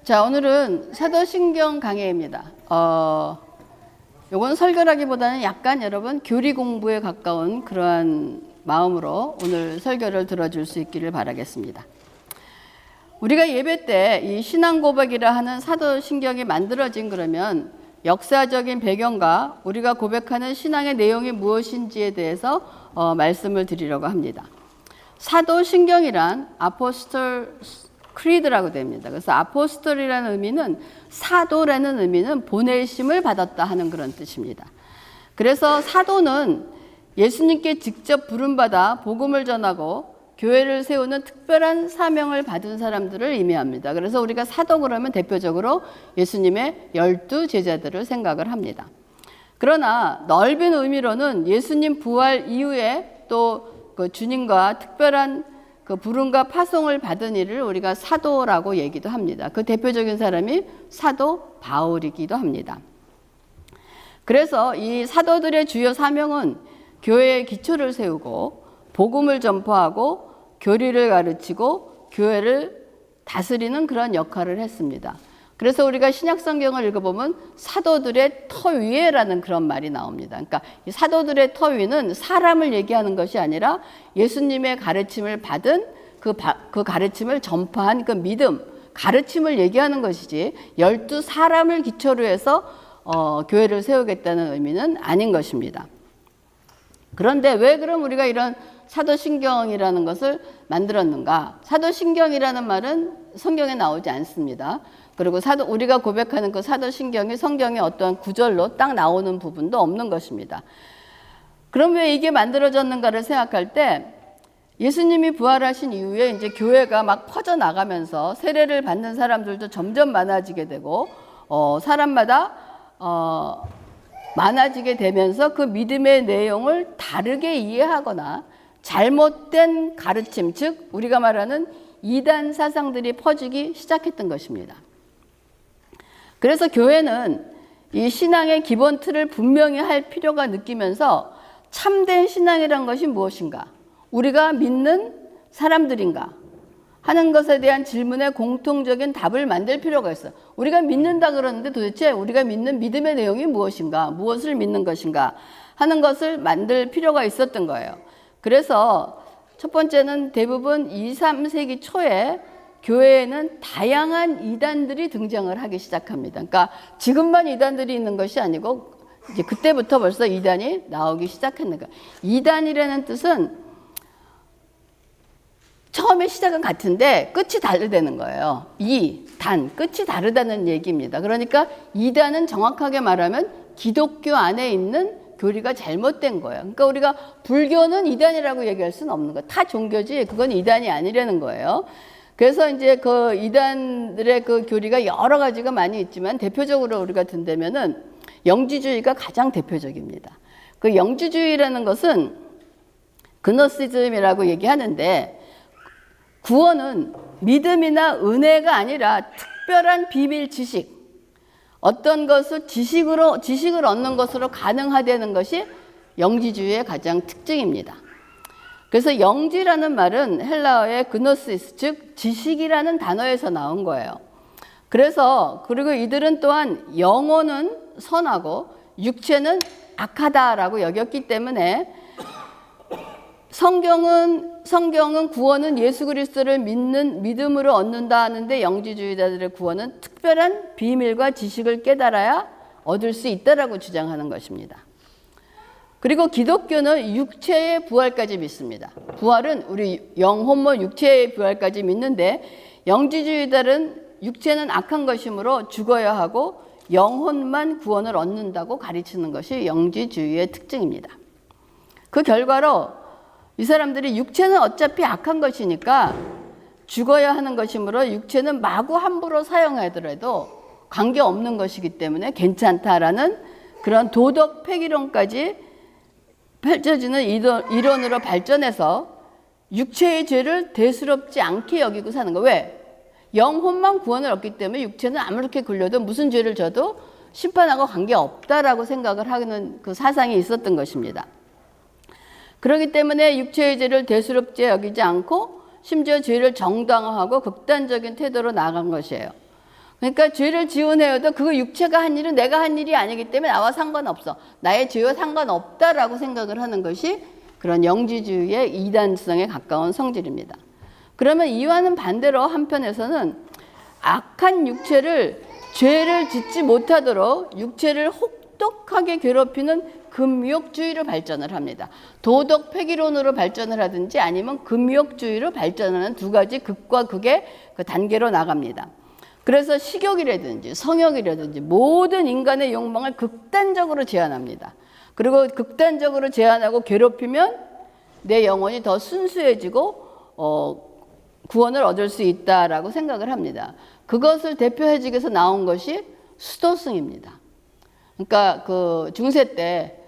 자, 오늘은 사도신경 강해입니다. 요건 설교라기보다는 약간 여러분 교리 공부에 가까운 그러한 마음으로 오늘 설교를 들어줄 수 있기를 바라겠습니다. 우리가 예배 때 이 신앙 고백이라 하는 사도신경이 만들어진 그러면 역사적인 배경과 우리가 고백하는 신앙의 내용이 무엇인지에 대해서 말씀을 드리려고 합니다. 사도신경이란 아포스톨 크리드라고 됩니다. 그래서 아포스톨이라는 의미는 사도라는 의미는 보내심을 받았다 하는 그런 뜻입니다. 그래서 사도는 예수님께 직접 부름받아 복음을 전하고 교회를 세우는 특별한 사명을 받은 사람들을 의미합니다. 그래서 우리가 사도 그러면 대표적으로 예수님의 12 제자들을 생각을 합니다. 그러나 넓은 의미로는 예수님 부활 이후에 또 그 주님과 특별한 그 부름과 파송을 받은 이를 우리가 사도라고 얘기도 합니다. 그 대표적인 사람이 사도 바울이기도 합니다. 그래서 이 사도들의 주요 사명은 교회의 기초를 세우고 복음을 전파하고 교리를 가르치고 교회를 다스리는 그런 역할을 했습니다. 그래서 우리가 신약성경을 읽어보면 사도들의 터 위에라는 그런 말이 나옵니다. 그러니까 이 사도들의 터 위는 사람을 얘기하는 것이 아니라 예수님의 가르침을 받은 그 가르침을 전파한 그 믿음, 가르침을 얘기하는 것이지 12사람을 기초로 해서 교회를 세우겠다는 의미는 아닌 것입니다. 그런데 왜 그럼 우리가 이런 사도신경이라는 것을 만들었는가? 사도신경이라는 말은 성경에 나오지 않습니다. 그리고 우리가 고백하는 그 사도신경이 성경의 어떠한 구절로 딱 나오는 부분도 없는 것입니다. 그럼 왜 이게 만들어졌는가를 생각할 때 예수님이 부활하신 이후에 이제 교회가 막 퍼져나가면서 세례를 받는 사람들도 점점 많아지게 되고 사람마다 많아지게 되면서 그 믿음의 내용을 다르게 이해하거나 잘못된 가르침, 즉 우리가 말하는 이단 사상들이 퍼지기 시작했던 것입니다. 그래서 교회는 이 신앙의 기본 틀을 분명히 할 필요가 느끼면서 참된 신앙이란 것이 무엇인가? 우리가 믿는 사람들인가? 하는 것에 대한 질문에 공통적인 답을 만들 필요가 있어요. 우리가 믿는다 그러는데 도대체 우리가 믿는 믿음의 내용이 무엇인가? 무엇을 믿는 것인가? 하는 것을 만들 필요가 있었던 거예요. 그래서 첫 번째는 대부분 2, 3세기 초에 교회에는 다양한 이단들이 등장을 하기 시작합니다. 그러니까 지금만 이단들이 있는 것이 아니고 이제 그때부터 벌써 이단이 나오기 시작했는 거예요. 이단이라는 뜻은 처음에 시작은 같은데 끝이 다르다는 거예요. 끝이 다르다는 얘기입니다. 그러니까 이단은 정확하게 말하면 기독교 안에 있는 교리가 잘못된 거예요. 그러니까 우리가 불교는 이단이라고 얘기할 수는 없는 거예요. 타 종교지 그건 이단이 아니라는 거예요. 그래서 이제 그 이단들의 그 교리가 여러 가지가 많이 있지만 대표적으로 우리가 든다면은 영지주의가 가장 대표적입니다. 그 영지주의라는 것은 그노시즘이라고 얘기하는데 구원은 믿음이나 은혜가 아니라 특별한 비밀 지식, 어떤 것을 지식을 얻는 것으로 가능하다는 것이 영지주의의 가장 특징입니다. 그래서 영지라는 말은 헬라어의 그노시스, 즉 지식이라는 단어에서 나온 거예요. 그리고 이들은 또한 영혼은 선하고 육체는 악하다라고 여겼기 때문에 성경은 구원은 예수 그리스도를 믿는 믿음으로 얻는다 하는데 영지주의자들의 구원은 특별한 비밀과 지식을 깨달아야 얻을 수 있다라고 주장하는 것입니다. 그리고 기독교는 육체의 부활까지 믿습니다. 부활은 우리 영혼모 육체의 부활까지 믿는데 영지주의자들은 육체는 악한 것이므로 죽어야 하고 영혼만 구원을 얻는다고 가르치는 것이 영지주의의 특징입니다. 그 결과로 이 사람들이 육체는 어차피 악한 것이니까 죽어야 하는 것이므로 육체는 마구 함부로 사용하더라도 관계없는 것이기 때문에 괜찮다라는 그런 도덕 폐기론까지 펼쳐지는 이론으로 발전해서 육체의 죄를 대수롭지 않게 여기고 사는 거. 왜? 영혼만 구원을 얻기 때문에 육체는 아무렇게 굴려도 무슨 죄를 져도 심판하고 관계없다라고 생각을 하는 그 사상이 있었던 것입니다. 그렇기 때문에 육체의 죄를 대수롭지 여기지 않고 심지어 죄를 정당화하고 극단적인 태도로 나아간 것이에요. 그러니까 죄를 지어내어도 그 육체가 한 일은 내가 한 일이 아니기 때문에 나와 상관없어. 나의 죄와 상관없다라고 생각을 하는 것이 그런 영지주의의 이단성에 가까운 성질입니다. 그러면 이와는 반대로 한편에서는 악한 육체를 죄를 짓지 못하도록 육체를 혹독하게 괴롭히는 금욕주의로 발전을 합니다. 도덕 폐기론으로 발전을 하든지 아니면 금욕주의로 발전하는 두 가지 극과 극의 그 단계로 나갑니다. 그래서 식욕이라든지 성욕이라든지 모든 인간의 욕망을 극단적으로 제한합니다. 그리고 극단적으로 제한하고 괴롭히면 내 영혼이 더 순수해지고 구원을 얻을 수 있다라고 생각을 합니다. 그것을 대표해주기 위해서 나온 것이 수도승입니다. 그러니까 그 중세 때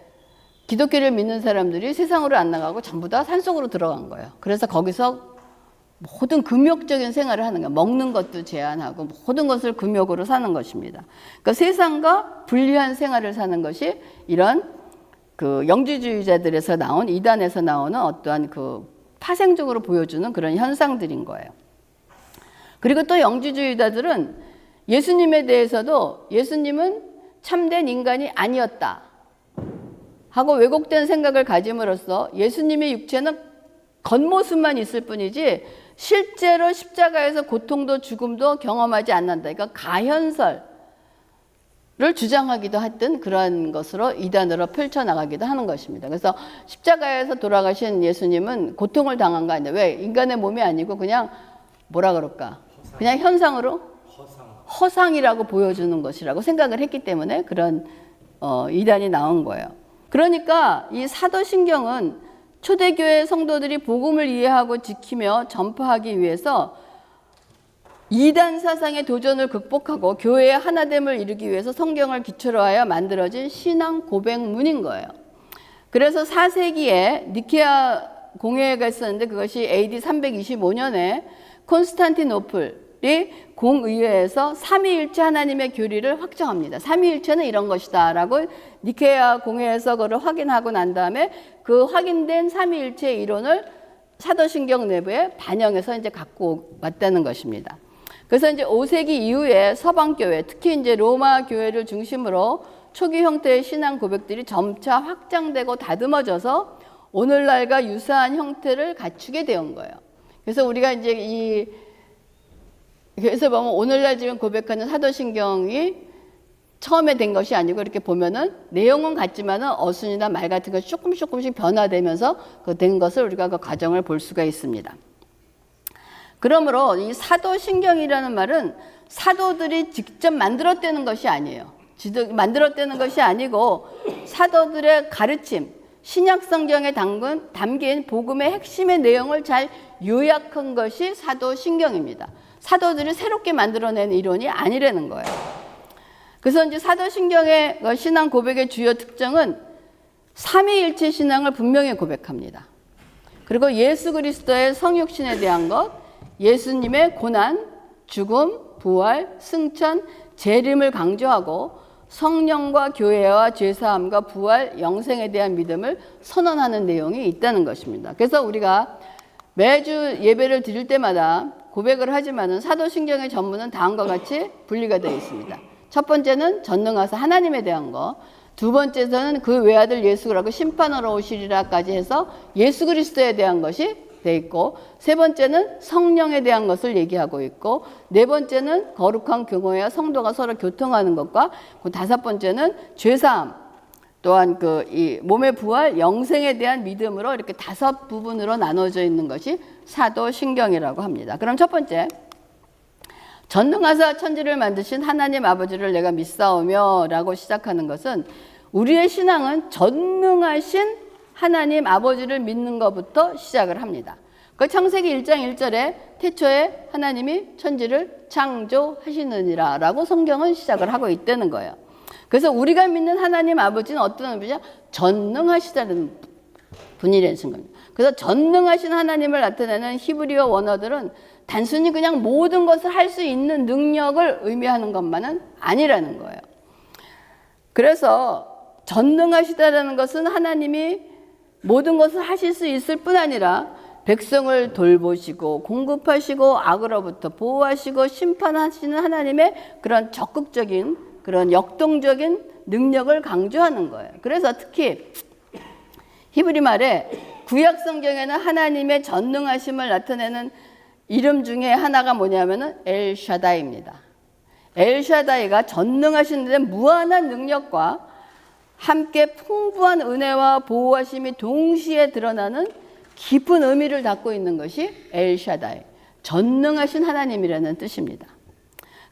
기독교를 믿는 사람들이 세상으로 안 나가고 전부 다 산속으로 들어간 거예요. 그래서 거기서 모든 금욕적인 생활을 하는 거예요. 먹는 것도 제한하고 모든 것을 금욕으로 사는 것입니다. 그러니까 세상과 분리한 생활을 사는 것이 이런 그 영지주의자들에서 나온 이단에서 나오는 어떠한 그 파생적으로 보여주는 그런 현상들인 거예요. 그리고 또 영지주의자들은 예수님에 대해서도 예수님은 참된 인간이 아니었다 하고 왜곡된 생각을 가짐으로써 예수님의 육체는 겉모습만 있을 뿐이지 실제로 십자가에서 고통도 죽음도 경험하지 않는다. 그러니까 가현설을 주장하기도 했던 그런 것으로 이단으로 펼쳐나가기도 하는 것입니다. 그래서 십자가에서 돌아가신 예수님은 고통을 당한 거 아니에요. 왜? 인간의 몸이 아니고 그냥 뭐라 그럴까? 그냥 현상으로 허상이라고 보여주는 것이라고 생각을 했기 때문에 그런 이단이 나온 거예요. 그러니까 이 사도신경은 초대교회 성도들이 복음을 이해하고 지키며 전파하기 위해서 이단 사상의 도전을 극복하고 교회의 하나됨을 이루기 위해서 성경을 기초로 하여 만들어진 신앙 고백문인 거예요. 그래서 4세기에 니케아 공회가 있었는데 그것이 AD 325년에 콘스탄티노플이 공의회에서 삼위일체 하나님의 교리를 확정합니다. 삼위일체는 이런 것이다 라고 니케아 공회에서 그걸 확인하고 난 다음에 그 확인된 삼위일체 이론을 사도신경 내부에 반영해서 이제 갖고 왔다는 것입니다. 그래서 이제 5세기 이후에 서방교회, 특히 이제 로마 교회를 중심으로 초기 형태의 신앙 고백들이 점차 확장되고 다듬어져서 오늘날과 유사한 형태를 갖추게 되는 거예요. 그래서 우리가 이제 그래서 보면 오늘날 지금 고백하는 사도신경이 처음에 된 것이 아니고 이렇게 보면은 내용은 같지만은 어순이나 말 같은 것이 조금씩 변화되면서 그 된 것을 우리가 그 과정을 볼 수가 있습니다. 그러므로 이 사도신경이라는 말은 사도들이 직접 만들었다는 것이 아니에요. 만들었다는 것이 아니고 사도들의 가르침, 신약성경에 담긴 복음의 핵심의 내용을 잘 요약한 것이 사도신경입니다. 사도들이 새롭게 만들어낸 이론이 아니라는 거예요. 그래서 이제 사도신경의 신앙 고백의 주요 특징은 삼위일체 신앙을 분명히 고백합니다. 그리고 예수 그리스도의 성육신에 대한 것, 예수님의 고난, 죽음, 부활, 승천, 재림을 강조하고 성령과 교회와 죄사함과 부활, 영생에 대한 믿음을 선언하는 내용이 있다는 것입니다. 그래서 우리가 매주 예배를 드릴 때마다 고백을 하지만은 사도신경의 전문은 다음과 같이 분리가 되어 있습니다. 첫 번째는 전능하사 하나님에 대한 거, 두 번째는 그 외아들 예수라고 심판하러 오시리라까지 해서 예수 그리스도에 대한 것이 돼 있고, 세 번째는 성령에 대한 것을 얘기하고 있고, 네 번째는 거룩한 교회와 성도가 서로 교통하는 것과, 그 다섯 번째는 죄사함, 또한 이 몸의 부활, 영생에 대한 믿음으로 이렇게 다섯 부분으로 나눠져 있는 것이 사도신경이라고 합니다. 그럼 첫 번째, 전능하사 천지를 만드신 하나님 아버지를 내가 믿사오며 라고 시작하는 것은 우리의 신앙은 전능하신 하나님 아버지를 믿는 것부터 시작을 합니다. 그 창세기 1장 1절에 태초에 하나님이 천지를 창조하시느니라 라고 성경은 시작을 하고 있다는 거예요. 그래서 우리가 믿는 하나님 아버지는 어떤 분이죠? 전능하시다는 분이라는 겁니다. 그래서 전능하신 하나님을 나타내는 히브리어 원어들은 단순히 그냥 모든 것을 할 수 있는 능력을 의미하는 것만은 아니라는 거예요. 그래서 전능하시다라는 것은 하나님이 모든 것을 하실 수 있을 뿐 아니라 백성을 돌보시고 공급하시고 악으로부터 보호하시고 심판하시는 하나님의 그런 적극적인 그런 역동적인 능력을 강조하는 거예요. 그래서 특히 히브리 말에 구약 성경에는 하나님의 전능하심을 나타내는 이름 중에 하나가 뭐냐면은 엘샤다이입니다. 엘샤다이가 전능하신데 무한한 능력과 함께 풍부한 은혜와 보호하심이 동시에 드러나는 깊은 의미를 담고 있는 것이 엘샤다이, 전능하신 하나님이라는 뜻입니다.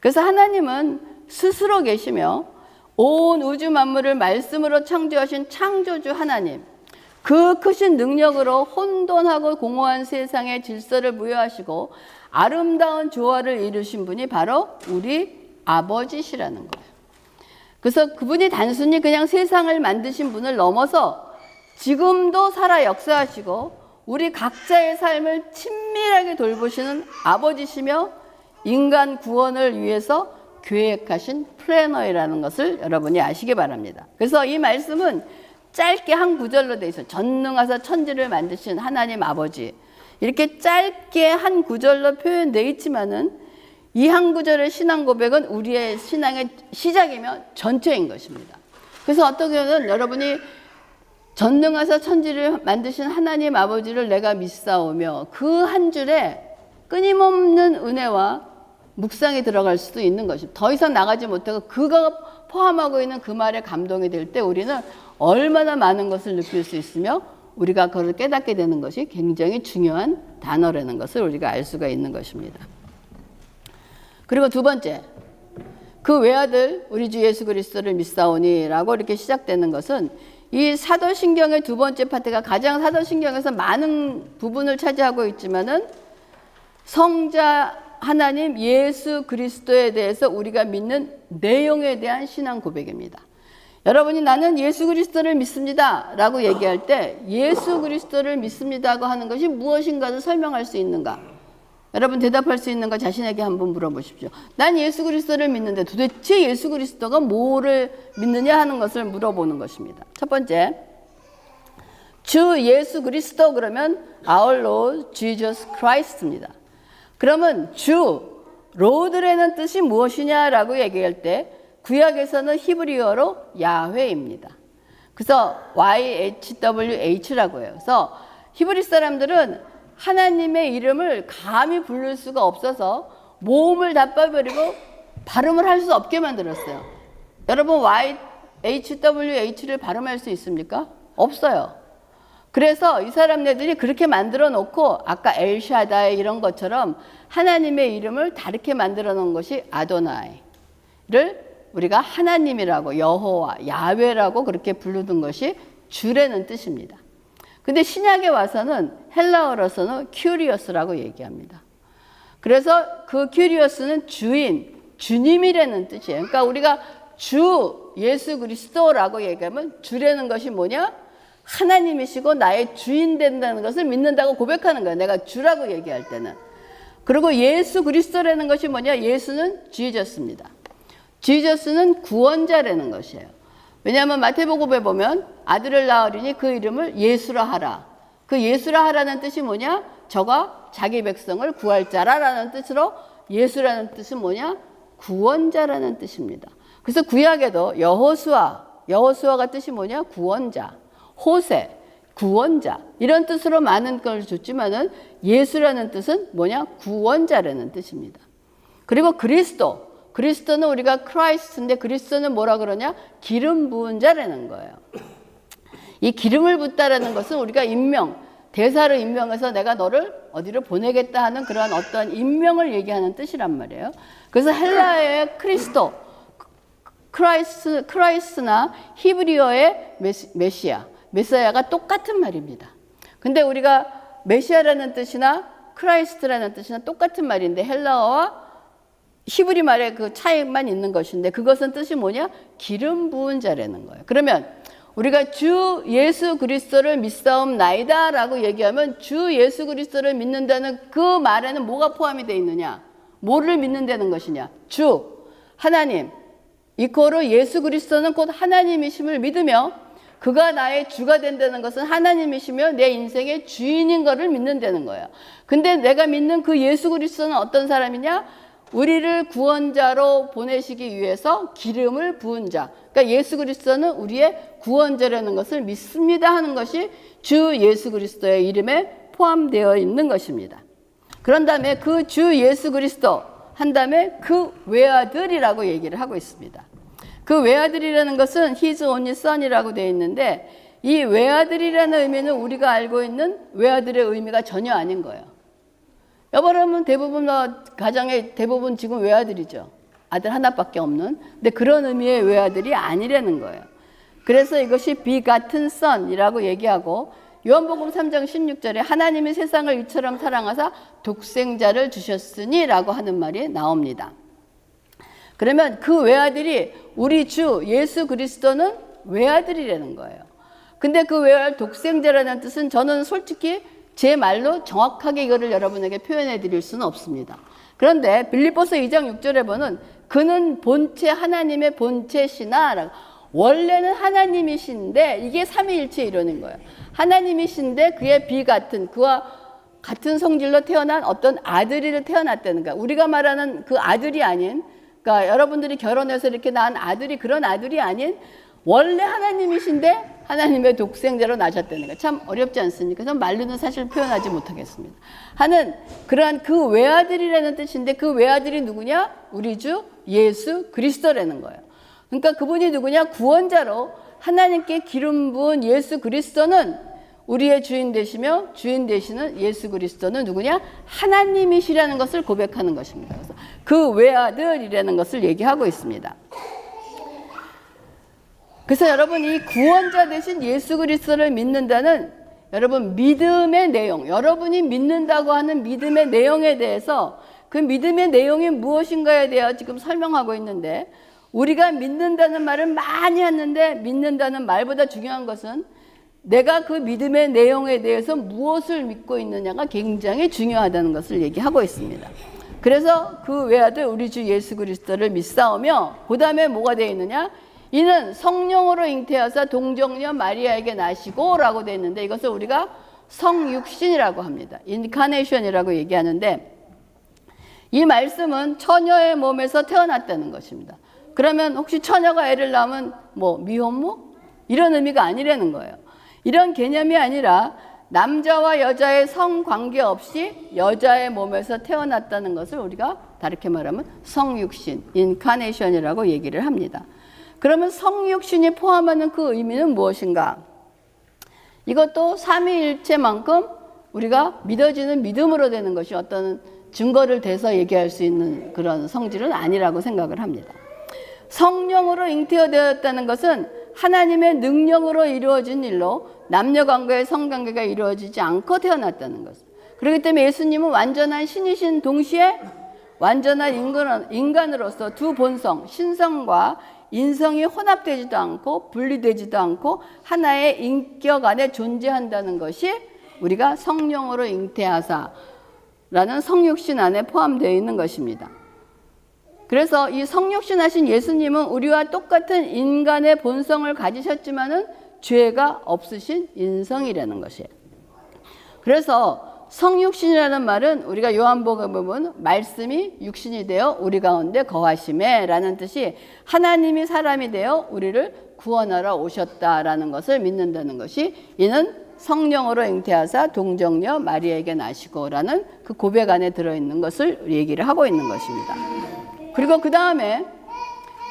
그래서 하나님은 스스로 계시며 온 우주 만물을 말씀으로 창조하신 창조주 하나님, 그 크신 능력으로 혼돈하고 공허한 세상에 질서를 부여하시고 아름다운 조화를 이루신 분이 바로 우리 아버지시라는 거예요. 그래서 그분이 단순히 그냥 세상을 만드신 분을 넘어서 지금도 살아 역사하시고 우리 각자의 삶을 친밀하게 돌보시는 아버지시며 인간 구원을 위해서 계획하신 플래너이라는 것을 여러분이 아시기 바랍니다. 그래서 이 말씀은 짧게 한 구절로 되어 있어요. 전능하사 천지를 만드신 하나님 아버지. 이렇게 짧게 한 구절로 표현되어 있지만은 이 한 구절의 신앙 고백은 우리의 신앙의 시작이며 전체인 것입니다. 그래서 어떻게 보면 여러분이 전능하사 천지를 만드신 하나님 아버지를 내가 믿사오며 그 한 줄에 끊임없는 은혜와 묵상이 들어갈 수도 있는 것입니다. 더 이상 나가지 못하고 그가 포함하고 있는 그 말에 감동이 될 때 우리는 얼마나 많은 것을 느낄 수 있으며 우리가 그걸 깨닫게 되는 것이 굉장히 중요한 단어라는 것을 우리가 알 수가 있는 것입니다. 그리고 두 번째, 그 외아들 우리 주 예수 그리스도를 믿사오니 라고 이렇게 시작되는 것은 이 사도신경의 두 번째 파트가 가장 사도신경에서 많은 부분을 차지하고 있지만은 성자 하나님 예수 그리스도에 대해서 우리가 믿는 내용에 대한 신앙 고백입니다. 여러분이 나는 예수 그리스도를 믿습니다 라고 얘기할 때 예수 그리스도를 믿습니다고 하는 것이 무엇인가를 설명할 수 있는가? 여러분 대답할 수 있는가 자신에게 한번 물어보십시오. 난 예수 그리스도를 믿는데 도대체 예수 그리스도가 뭐를 믿느냐 하는 것을 물어보는 것입니다. 첫 번째, 주 예수 그리스도 그러면 Our Lord Jesus Christ입니다. 그러면 주, 로드라는 뜻이 무엇이냐라고 얘기할 때 구약에서는 히브리어로 야훼입니다. 그래서 YHWH라고 해요. 그래서 히브리 사람들은 하나님의 이름을 감히 부를 수가 없어서 모음을 다 빼버리고 발음을 할 수 없게 만들었어요. 여러분 YHWH를 발음할 수 있습니까? 없어요. 그래서 이 사람네들이 그렇게 만들어 놓고 아까 엘샤다이 이런 것처럼 하나님의 이름을 다르게 만들어 놓은 것이 아도나이를 우리가 하나님이라고 여호와, 야훼라고 그렇게 부르는 것이 주라는 뜻입니다. 근데 신약에 와서는 헬라어로서는 큐리어스라고 얘기합니다. 그래서 그 큐리어스는 주인, 주님이라는 뜻이에요. 그러니까 우리가 주 예수 그리스도라고 얘기하면 주라는 것이 뭐냐? 하나님이시고 나의 주인 된다는 것을 믿는다고 고백하는 거예요. 내가 주라고 얘기할 때는. 그리고 예수 그리스도라는 것이 뭐냐? 예수는 지저스입니다. 지저스는 구원자라는 것이에요. 왜냐하면 마태복음에 보면 아들을 낳으리니 그 이름을 예수라 하라. 그 예수라 하라는 뜻이 뭐냐? 저가 자기 백성을 구할 자라라는 뜻으로 예수라는 뜻은 뭐냐? 구원자라는 뜻입니다. 그래서 구약에도 여호수아가 뜻이 뭐냐? 구원자. 호세, 구원자 이런 뜻으로 많은 걸 줬지만은 예수라는 뜻은 뭐냐? 구원자라는 뜻입니다. 그리고 그리스도는 우리가 크라이스트인데 그리스도는 뭐라 그러냐? 기름 부은 자라는 거예요. 이 기름을 붓다라는 것은 우리가 대사로 임명해서 내가 너를 어디로 보내겠다 하는 그런 어떤 임명을 얘기하는 뜻이란 말이에요. 그래서 헬라어의 크라이스트나 히브리어의 메시아가 똑같은 말입니다. 근데 우리가 메시아라는 뜻이나 크라이스트라는 뜻이나 똑같은 말인데 헬라어와 히브리 말의 그 차이만 있는 것인데 그것은 뜻이 뭐냐? 기름 부은 자라는 거예요. 그러면 우리가 주 예수 그리스도를 믿사옵나이다 라고 얘기하면 주 예수 그리스도를 믿는다는 그 말에는 뭐가 포함이 되어 있느냐? 뭐를 믿는다는 것이냐? 주, 하나님, 이코로 예수 그리스도는 곧 하나님이심을 믿으며 그가 나의 주가 된다는 것은 하나님이시며 내 인생의 주인인 것을 믿는다는 거예요. 근데 내가 믿는 그 예수 그리스도는 어떤 사람이냐? 우리를 구원자로 보내시기 위해서 기름을 부은 자. 그러니까 예수 그리스도는 우리의 구원자라는 것을 믿습니다 하는 것이 주 예수 그리스도의 이름에 포함되어 있는 것입니다. 그런 다음에 그 주 예수 그리스도 한 다음에 그 외아들이라고 얘기를 하고 있습니다. 그 외아들이라는 것은 His only son이라고 되어 있는데 이 외아들이라는 의미는 우리가 알고 있는 외아들의 의미가 전혀 아닌 거예요. 여러분 대부분 가정에 대부분 지금 외아들이죠. 아들 하나밖에 없는. 근데 그런 의미의 외아들이 아니라는 거예요. 그래서 이것이 begotten son이라고 얘기하고 요한복음 3장 16절에 하나님이 세상을 이처럼 사랑하사 독생자를 주셨으니 라고 하는 말이 나옵니다. 그러면 그 외아들이 우리 주 예수 그리스도는 외아들이라는 거예요. 근데 그 외아들 독생자라는 뜻은 저는 솔직히 제 말로 정확하게 이거를 여러분에게 표현해 드릴 수는 없습니다. 그런데 빌립보서 2장 6절에 보면 그는 본체 하나님의 본체시나 원래는 하나님이신데 이게 삼위일체 이론인 거예요. 하나님이신데 그의 비같은 그와 같은 성질로 태어난 어떤 아들이 태어났다는 거야. 우리가 말하는 그 아들이 아닌 그러니까 여러분들이 결혼해서 이렇게 낳은 아들이 그런 아들이 아닌 원래 하나님이신데 하나님의 독생자로 나셨다는 거 참 어렵지 않습니까? 그래서 말로는 사실 표현하지 못하겠습니다. 하는 그러한 그 외아들이라는 뜻인데 그 외아들이 누구냐? 우리 주 예수 그리스도라는 거예요. 그러니까 그분이 누구냐? 구원자로 하나님께 기름 부은 예수 그리스도는 우리의 주인 되시며 주인 되시는 예수 그리스도는 누구냐? 하나님이시라는 것을 고백하는 것입니다. 그래서 그 외아들이라는 것을 얘기하고 있습니다. 그래서 여러분 이 구원자 되신 예수 그리스도를 믿는다는 여러분 믿음의 내용, 여러분이 믿는다고 하는 믿음의 내용에 대해서 그 믿음의 내용이 무엇인가에 대해 지금 설명하고 있는데 우리가 믿는다는 말을 많이 하는데 믿는다는 말보다 중요한 것은 내가 그 믿음의 내용에 대해서 무엇을 믿고 있느냐가 굉장히 중요하다는 것을 얘기하고 있습니다. 그래서 그 외아들 우리 주 예수 그리스도를 믿사오며 그 다음에 뭐가 되어 있느냐? 이는 성령으로 잉태하사 동정녀 마리아에게 나시고 라고 되어 있는데 이것을 우리가 성육신이라고 합니다. 인카네이션이라고 얘기하는데 이 말씀은 처녀의 몸에서 태어났다는 것입니다. 그러면 혹시 처녀가 애를 낳으면 뭐 미혼모? 이런 의미가 아니라는 거예요. 이런 개념이 아니라 남자와 여자의 성관계 없이 여자의 몸에서 태어났다는 것을 우리가 다르게 말하면 성육신, 인카네이션이라고 얘기를 합니다. 그러면 성육신이 포함하는 그 의미는 무엇인가? 이것도 삼위일체만큼 우리가 믿어지는 믿음으로 되는 것이 어떤 증거를 대서 얘기할 수 있는 그런 성질은 아니라고 생각을 합니다. 성령으로 잉태되었다는 것은 하나님의 능력으로 이루어진 일로 남녀관계의 성관계가 이루어지지 않고 태어났다는 것. 그렇기 때문에 예수님은 완전한 신이신 동시에 완전한 인간으로서 두 본성, 신성과 인성이 혼합되지도 않고 분리되지도 않고 하나의 인격 안에 존재한다는 것이 우리가 성령으로 잉태하사라는 성육신 안에 포함되어 있는 것입니다. 그래서 이 성육신 하신 예수님은 우리와 똑같은 인간의 본성을 가지셨지만은 죄가 없으신 인성이라는 것이에요. 그래서 성육신이라는 말은 우리가 요한복음에 보면 말씀이 육신이 되어 우리 가운데 거하심에 라는 뜻이 하나님이 사람이 되어 우리를 구원하러 오셨다라는 것을 믿는다는 것이 이는 성령으로 잉태하사 동정녀 마리아에게 나시고 라는 그 고백 안에 들어있는 것을 얘기를 하고 있는 것입니다. 그리고 그 다음에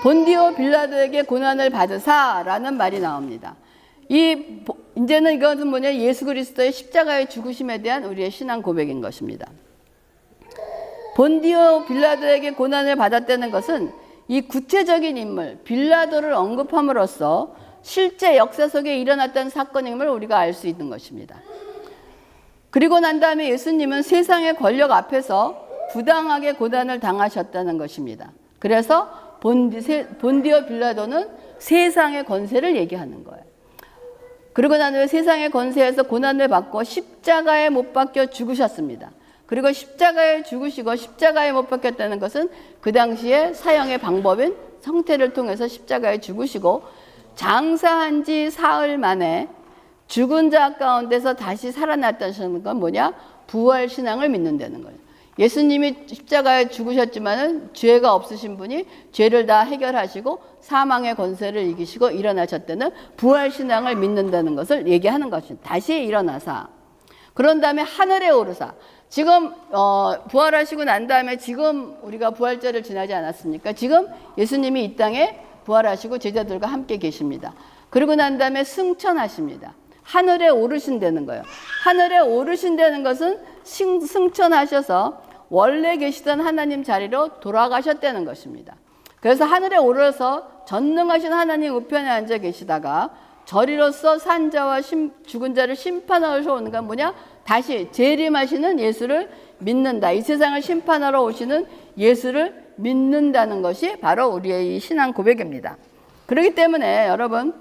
본디오 빌라도에게 고난을 받으사라는 말이 나옵니다. 이제는 이것은 뭐냐? 예수 그리스도의 십자가의 죽으심에 대한 우리의 신앙 고백인 것입니다. 본디오 빌라도에게 고난을 받았다는 것은 이 구체적인 인물 빌라도를 언급함으로써 실제 역사 속에 일어났던 사건임을 우리가 알 수 있는 것입니다. 그리고 난 다음에 예수님은 세상의 권력 앞에서 부당하게 고난을 당하셨다는 것입니다. 그래서 본디오 빌라도는 세상의 권세를 얘기하는 거예요. 그리고 난 후에 세상의 권세에서 고난을 받고 십자가에 못 박혀 죽으셨습니다. 그리고 십자가에 죽으시고 십자가에 못 박혔다는 것은 그 당시에 사형의 방법인 성태를 통해서 십자가에 죽으시고 장사한 지 사흘 만에 죽은 자 가운데서 다시 살아났다는 건 뭐냐? 부활 신앙을 믿는다는 거예요. 예수님이 십자가에 죽으셨지만은 죄가 없으신 분이 죄를 다 해결하시고 사망의 권세를 이기시고 일어나셨다는 부활 신앙을 믿는다는 것을 얘기하는 것입니다. 다시 일어나사 그런 다음에 하늘에 오르사 지금 부활하시고 난 다음에 지금 우리가 부활절을 지나지 않았습니까? 지금 예수님이 이 땅에 부활하시고 제자들과 함께 계십니다. 그리고 난 다음에 승천하십니다. 하늘에 오르신다는 거예요. 하늘에 오르신다는 것은 승천하셔서 원래 계시던 하나님 자리로 돌아가셨다는 것입니다. 그래서 하늘에 오르서 전능하신 하나님 우편에 앉아 계시다가 저리로서 산자와 죽은 자를 심판하러 오는 건 뭐냐? 다시 재림하시는 예수를 믿는다. 이 세상을 심판하러 오시는 예수를 믿는다는 것이 바로 우리의 이 신앙 고백입니다. 그렇기 때문에 여러분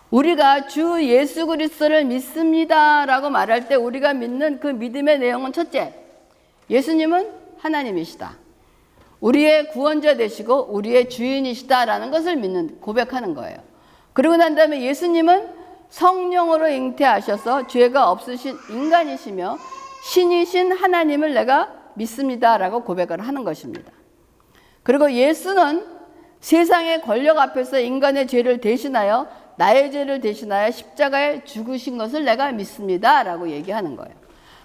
우리가 주 예수 그리스도를 믿습니다라고 말할 때 우리가 믿는 그 믿음의 내용은 첫째, 예수님은 하나님이시다. 우리의 구원자 되시고 우리의 주인이시다라는 것을 고백하는 거예요. 그리고 난 다음에 예수님은 성령으로 잉태하셔서 죄가 없으신 인간이시며 신이신 하나님을 내가 믿습니다라고 고백을 하는 것입니다. 그리고 예수는 세상의 권력 앞에서 인간의 죄를 대신하여 나의 죄를 대신하여 십자가에 죽으신 것을 내가 믿습니다라고 얘기하는 거예요.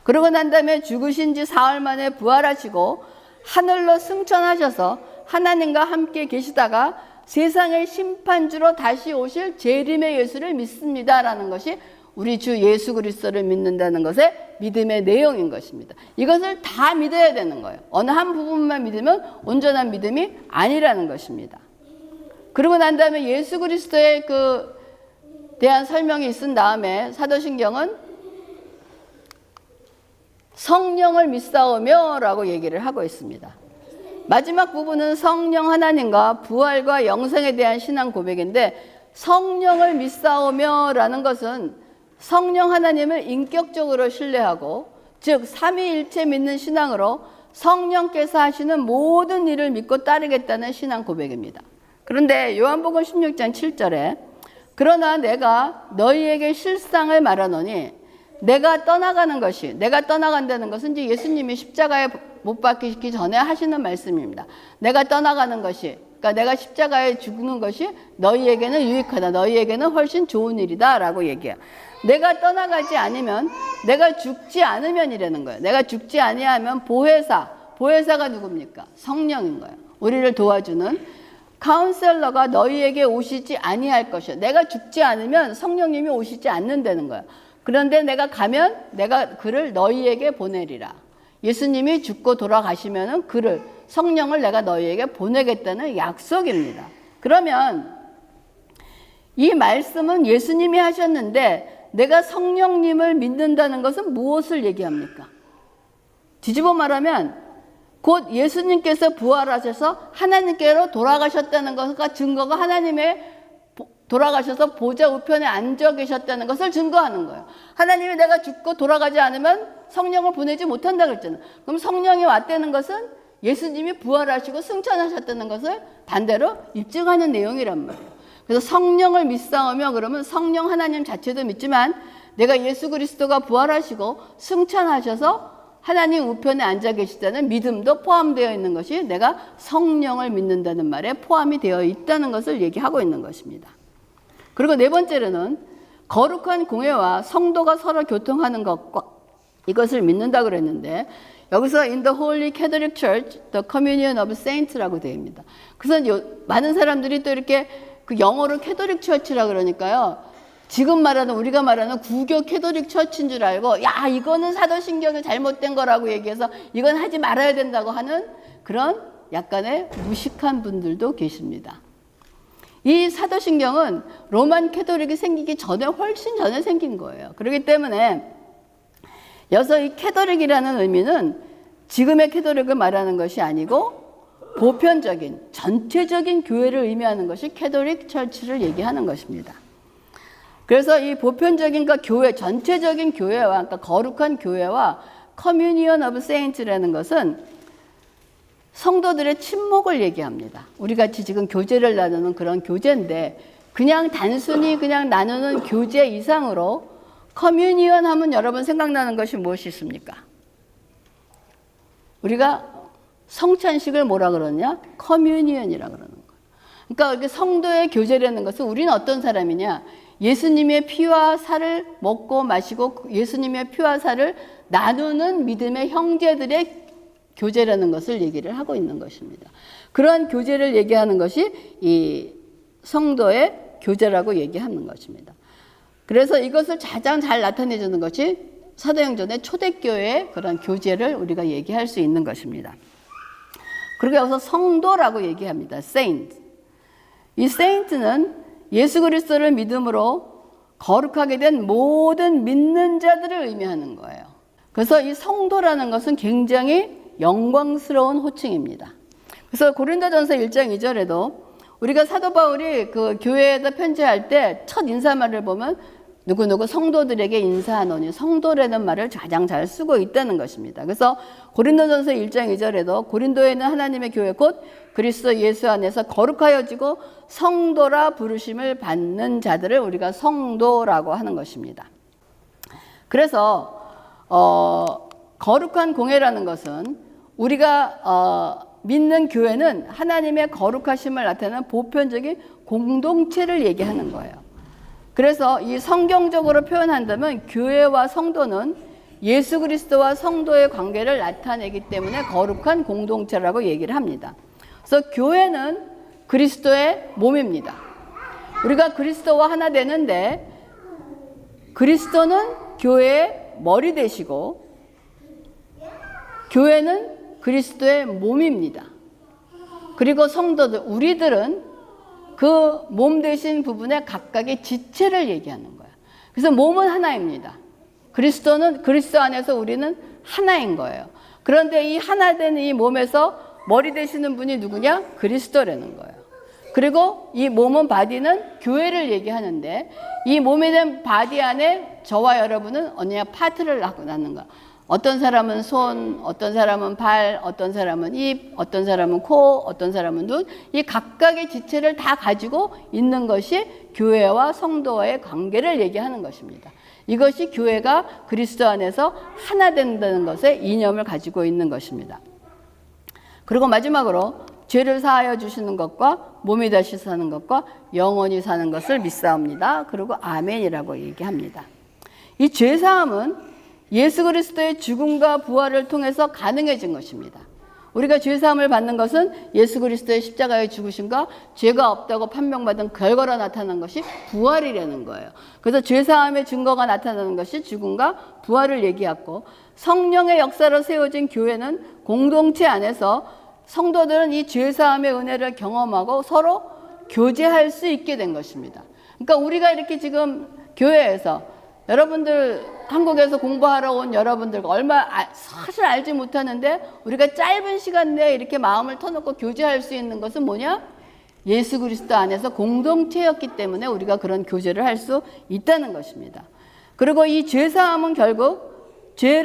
그러고 난 다음에 죽으신 지 사흘 만에 부활하시고 하늘로 승천하셔서 하나님과 함께 계시다가 세상의 심판주로 다시 오실 재림의 예수를 믿습니다라는 것이 우리 주 예수 그리스도를 믿는다는 것의 믿음의 내용인 것입니다. 이것을 다 믿어야 되는 거예요. 어느 한 부분만 믿으면 온전한 믿음이 아니라는 것입니다. 그러고 난 다음에 예수 그리스도의 대한 설명이 있은 다음에 사도신경은 성령을 믿사오며 라고 얘기를 하고 있습니다. 마지막 부분은 성령 하나님과 부활과 영생에 대한 신앙 고백인데 성령을 믿사오며 라는 것은 성령 하나님을 인격적으로 신뢰하고 즉 삼위일체 믿는 신앙으로 성령께서 하시는 모든 일을 믿고 따르겠다는 신앙 고백입니다. 그런데 요한복음 16장 7절에 그러나 내가 너희에게 실상을 말하노니 내가 떠나간다는 것은 이제 예수님이 십자가에 못 박히기 전에 하시는 말씀입니다. 내가 떠나가는 것이, 그러니까 내가 십자가에 죽는 것이 너희에게는 유익하다. 너희에게는 훨씬 좋은 일이다. 라고 얘기해요. 내가 떠나가지 않으면, 내가 죽지 않으면이라는 거예요. 내가 죽지 아니하면 보혜사가 누굽니까? 성령인 거예요. 우리를 도와주는 카운셀러가 너희에게 오시지 아니할 것이요. 내가 죽지 않으면 성령님이 오시지 않는다는 거예요. 그런데 내가 가면 내가 그를 너희에게 보내리라. 예수님이 죽고 돌아가시면은 성령을 내가 너희에게 보내겠다는 약속입니다. 그러면 이 말씀은 예수님이 하셨는데 내가 성령님을 믿는다는 것은 무엇을 얘기합니까? 뒤집어 말하면 곧 예수님께서 부활하셔서 하나님께로 돌아가셨다는 것과 증거가 하나님의 돌아가셔서 보좌 우편에 앉아 계셨다는 것을 증거하는 거예요. 하나님이 내가 죽고 돌아가지 않으면 성령을 보내지 못한다 그랬잖아요. 그럼 성령이 왔다는 것은 예수님이 부활하시고 승천하셨다는 것을 반대로 입증하는 내용이란 말이에요. 그래서 성령을 믿사오며 그러면 성령 하나님 자체도 믿지만 내가 예수 그리스도가 부활하시고 승천하셔서 하나님 우편에 앉아 계시다는 믿음도 포함되어 있는 것이 내가 성령을 믿는다는 말에 포함이 되어 있다는 것을 얘기하고 있는 것입니다. 그리고 네 번째로는 거룩한 공회와 성도가 서로 교통하는 것과 이것을 믿는다 그랬는데 여기서 in the Holy Catholic Church, the Communion of Saints라고 되어 있습니다. 그래서 많은 사람들이 또 이렇게 그 영어로 캐톨릭 처치라 그러니까요. 지금 우리가 말하는 구교 캐톨릭 처치인 줄 알고 야 이거는 사도신경이 잘못된 거라고 얘기해서 이건 하지 말아야 된다고 하는 그런 약간의 무식한 분들도 계십니다. 이 사도신경은 로만 캐톨릭이 생기기 전에 훨씬 전에 생긴 거예요. 그렇기 때문에 여기서 이 캐톨릭이라는 의미는 지금의 캐톨릭을 말하는 것이 아니고 보편적인 전체적인 교회를 의미하는 것이 캐톨릭 처치를 얘기하는 것입니다. 그래서 이 보편적인 교회, 전체적인 교회와 그러니까 거룩한 교회와 커뮤니언 오브 세인트라는 것은 성도들의 친목을 얘기합니다. 우리 같이 지금 교제를 나누는 그런 교제인데 그냥 단순히 그냥 나누는 교제 이상으로 커뮤니언 하면 여러분 생각나는 것이 무엇이 있습니까? 우리가 성찬식을 뭐라 그러냐? 커뮤니언이라 그러는 거예요. 그러니까 이렇게 성도의 교제라는 것은 우리는 어떤 사람이냐? 예수님의 피와 살을 먹고 마시고 예수님의 피와 살을 나누는 믿음의 형제들의 교제라는 것을 얘기를 하고 있는 것입니다. 그런 교제를 얘기하는 것이 이 성도의 교제라고 얘기하는 것입니다. 그래서 이것을 가장 잘 나타내주는 것이 사도행전의 초대교회의 그런 교제를 우리가 얘기할 수 있는 것입니다. 그리고 여기서 성도라고 얘기합니다. saint. 이 saint는 예수 그리스도를 믿음으로 거룩하게 된 모든 믿는 자들을 의미하는 거예요. 그래서 이 성도라는 것은 굉장히 영광스러운 호칭입니다. 그래서 고린도전서 1장 2절에도 우리가 사도 바울이 그 교회에다 편지할 때 첫 인사말을 보면 누구누구 성도들에게 인사하노니 성도라는 말을 가장 잘 쓰고 있다는 것입니다. 그래서 고린도전서 1장 2절에도 고린도에 있는 하나님의 교회 곧 그리스도 예수 안에서 거룩하여지고 성도라 부르심을 받는 자들을 우리가 성도라고 하는 것입니다. 그래서 거룩한 공예라는 것은 우리가 믿는 교회는 하나님의 거룩하심을 나타내는 보편적인 공동체를 얘기하는 거예요. 그래서 이 성경적으로 표현한다면 교회와 성도는 예수 그리스도와 성도의 관계를 나타내기 때문에 거룩한 공동체라고 얘기를 합니다. 그래서 교회는 그리스도의 몸입니다. 우리가 그리스도와 하나 되는데 그리스도는 교회의 머리 되시고 교회는 그리스도의 몸입니다. 그리고 성도들, 우리들은 그 몸 되신 부분에 각각의 지체를 얘기하는 거예요. 그래서 몸은 하나입니다. 그리스도는 그리스도 안에서 우리는 하나인 거예요. 그런데 이 하나 된 이 몸에서 머리 되시는 분이 누구냐? 그리스도라는 거예요. 그리고 이 몸은 바디는 교회를 얘기하는데 이 몸이 된 바디 안에 저와 여러분은 어느냐 파트를 하고 낳는 거예요. 어떤 사람은 손, 어떤 사람은 발, 어떤 사람은 입, 어떤 사람은 코, 어떤 사람은 눈. 이 각각의 지체를 다 가지고 있는 것이 교회와 성도와의 관계를 얘기하는 것입니다. 이것이 교회가 그리스도 안에서 하나 된다는 것의 이념을 가지고 있는 것입니다. 그리고 마지막으로 죄를 사하여 주시는 것과 몸이 다시 사는 것과 영원히 사는 것을 믿사옵니다. 그리고 아멘이라고 얘기합니다. 이 죄사함은 예수 그리스도의 죽음과 부활을 통해서 가능해진 것입니다. 우리가 죄사함을 받는 것은 예수 그리스도의 십자가의 죽으심과 죄가 없다고 판명받은 결과로 나타난 것이 부활이라는 거예요. 그래서 죄사함의 증거가 나타나는 것이 죽음과 부활을 얘기하고 성령의 역사로 세워진 교회는 공동체 안에서 성도들은 이 죄사함의 은혜를 경험하고 서로 교제할 수 있게 된 것입니다. 그러니까 우리가 이렇게 지금 교회에서 여러분들 한국에서 공부하러 온 여러분들과 얼마 사실 알지 못하는데 우리가 짧은 시간 내에 이렇게 마음을 터놓고 교제할 수 있는 것은 뭐냐? 예수 그리스도 안에서 공동체였기 때문에 우리가 그런 교제를 할 수 있다는 것입니다. 그리고 이 죄사함은 결국 죄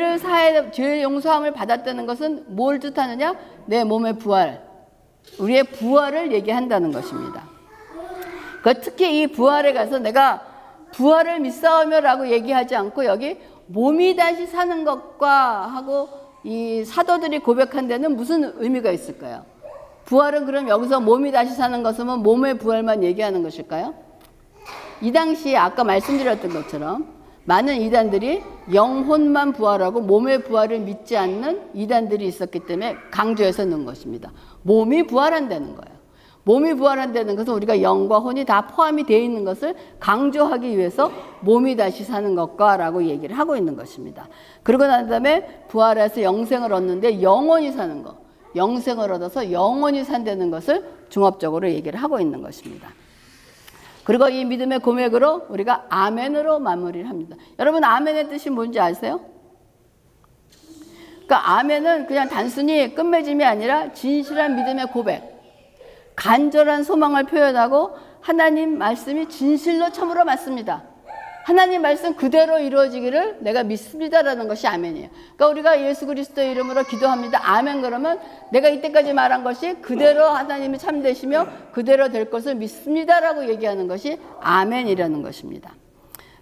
용서함을 받았다는 것은 뭘 뜻하느냐? 내 몸의 부활, 우리의 부활을 얘기한다는 것입니다. 특히 이 부활에 가서 내가 부활을 믿사오며라고 얘기하지 않고 여기 몸이 다시 사는 것과 하고 이 사도들이 고백한 데는 무슨 의미가 있을까요? 부활은 그럼 여기서 몸이 다시 사는 것은 몸의 부활만 얘기하는 것일까요? 이 당시에 아까 말씀드렸던 것처럼 많은 이단들이 영혼만 부활하고 몸의 부활을 믿지 않는 이단들이 있었기 때문에 강조해서 넣은 것입니다. 몸이 부활한다는 거예요. 몸이 부활한다는 것은 우리가 영과 혼이 다 포함이 되어 있는 것을 강조하기 위해서 몸이 다시 사는 것과 라고 얘기를 하고 있는 것입니다. 그러고 난 다음에 부활해서 영생을 얻는데 영원히 사는 것, 영생을 얻어서 영원히 산다는 것을 종합적으로 얘기를 하고 있는 것입니다. 그리고 이 믿음의 고백으로 우리가 아멘으로 마무리를 합니다. 여러분 아멘의 뜻이 뭔지 아세요? 그러니까 아멘은 그냥 단순히 끝맺음이 아니라 진실한 믿음의 고백, 간절한 소망을 표현하고 하나님 말씀이 진실로 참으로 맞습니다 하나님 말씀 그대로 이루어지기를 내가 믿습니다라는 것이 아멘이에요. 그러니까 우리가 예수 그리스도의 이름으로 기도합니다. 아멘 그러면 내가 이때까지 말한 것이 그대로 하나님이 참되시며 그대로 될 것을 믿습니다라고 얘기하는 것이 아멘이라는 것입니다.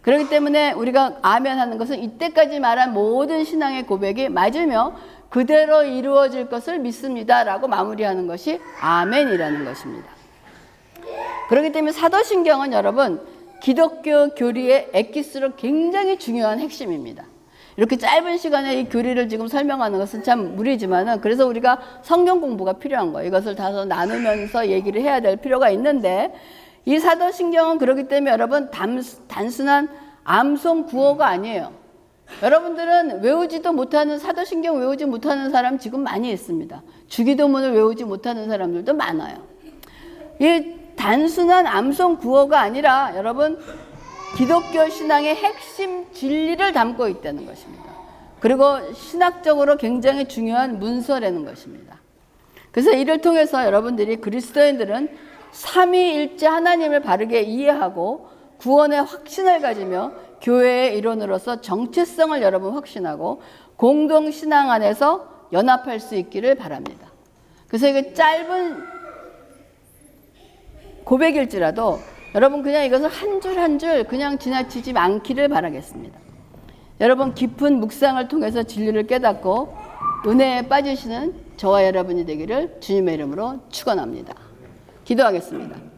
그렇기 때문에 우리가 아멘 하는 것은 이때까지 말한 모든 신앙의 고백이 맞으며 그대로 이루어질 것을 믿습니다라고 마무리하는 것이 아멘이라는 것입니다. 그렇기 때문에 사도신경은 여러분 기독교 교리의 엑기스로 굉장히 중요한 핵심입니다. 이렇게 짧은 시간에 이 교리를 지금 설명하는 것은 참 무리지만은 그래서 우리가 성경 공부가 필요한 거예요. 이것을 다소 나누면서 얘기를 해야 될 필요가 있는데 이 사도신경은 그렇기 때문에 여러분 단순한 암송 구어가 아니에요. 여러분들은 외우지도 못하는 사도신경 외우지 못하는 사람 지금 많이 있습니다. 주기도문을 외우지 못하는 사람들도 많아요. 이 단순한 암송 구어가 아니라 여러분 기독교 신앙의 핵심 진리를 담고 있다는 것입니다. 그리고 신학적으로 굉장히 중요한 문서라는 것입니다. 그래서 이를 통해서 여러분들이 그리스도인들은 삼위일체 하나님을 바르게 이해하고 구원의 확신을 가지며 교회의 일원으로서 정체성을 여러분 확신하고 공동신앙 안에서 연합할 수 있기를 바랍니다. 그래서 이게 짧은 고백일지라도 여러분 그냥 이것을 한 줄 한 줄 그냥 지나치지 않기를 바라겠습니다. 여러분 깊은 묵상을 통해서 진리를 깨닫고 은혜에 빠지시는 저와 여러분이 되기를 주님의 이름으로 축원합니다. 기도하겠습니다.